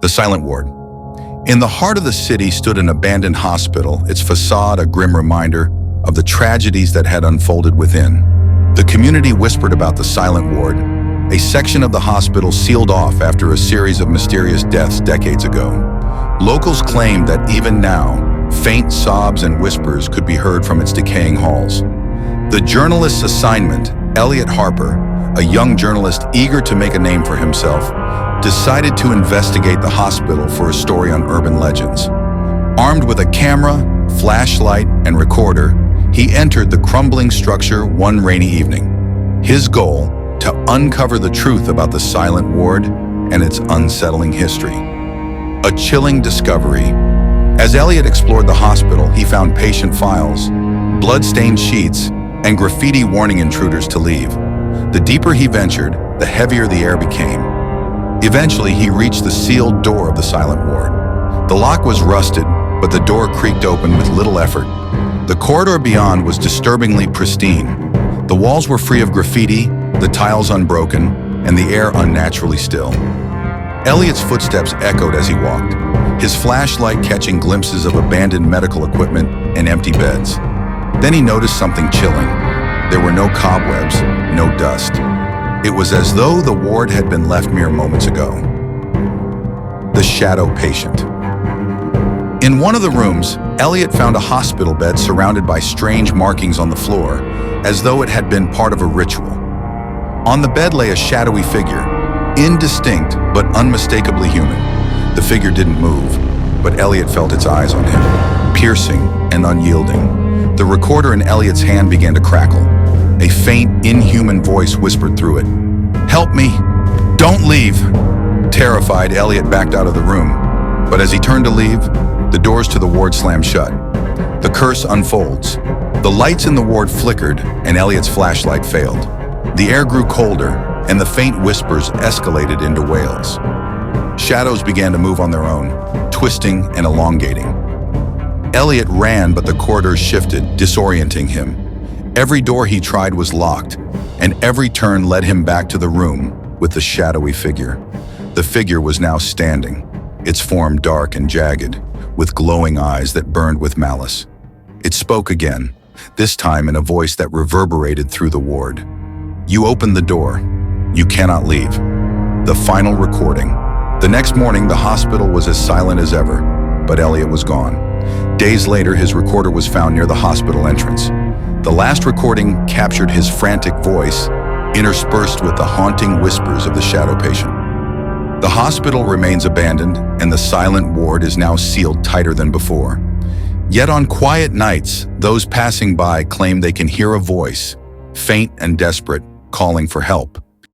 The Silent Ward. In the heart of the city stood an abandoned hospital, its facade a grim reminder of the tragedies that had unfolded within. The community whispered about the Silent Ward, a section of the hospital sealed off after a series of mysterious deaths decades ago. Locals claimed that even now, faint sobs and whispers could be heard from its decaying halls. The journalist's assignment, Elliot Harper, a young journalist eager to make a name for himself, decided to investigate the hospital for a story on urban legends. Armed with a camera, flashlight, and recorder, he entered the crumbling structure one rainy evening. His goal, to uncover the truth about the Silent Ward and its unsettling history. A chilling discovery. As Elliot explored the hospital, he found patient files, blood-stained sheets, and graffiti warning intruders to leave. The deeper he ventured, the heavier the air became. Eventually, he reached the sealed door of the Silent Ward. The lock was rusted, but the door creaked open with little effort. The corridor beyond was disturbingly pristine. The walls were free of graffiti, the tiles unbroken, and the air unnaturally still. Elliot's footsteps echoed as he walked, his flashlight catching glimpses of abandoned medical equipment and empty beds. Then he noticed something chilling. There were no cobwebs, no dust. It was as though the ward had been left mere moments ago. The shadow patient. In one of the rooms, Elliot found a hospital bed surrounded by strange markings on the floor, as though it had been part of a ritual. On the bed lay a shadowy figure, indistinct but unmistakably human. The figure didn't move, but Elliot felt its eyes on him, piercing and unyielding. The recorder in Elliot's hand began to crackle. A faint, inhuman voice whispered through it. "Help me! Don't leave!" Terrified, Elliot backed out of the room. But as he turned to leave, the doors to the ward slammed shut. The curse unfolds. The lights in the ward flickered, and Elliot's flashlight failed. The air grew colder, and the faint whispers escalated into wails. Shadows began to move on their own, twisting and elongating. Elliot ran, but the corridors shifted, disorienting him. Every door he tried was locked, and every turn led him back to the room with the shadowy figure. The figure was now standing, its form dark and jagged, with glowing eyes that burned with malice. It spoke again, this time in a voice that reverberated through the ward. "You opened the door. You cannot leave." The final recording. The next morning, the hospital was as silent as ever, but Elliot was gone. Days later, his recorder was found near the hospital entrance. The last recording captured his frantic voice, interspersed with the haunting whispers of the shadow patient. The hospital remains abandoned, and the Silent Ward is now sealed tighter than before. Yet on quiet nights, those passing by claim they can hear a voice, faint and desperate, calling for help.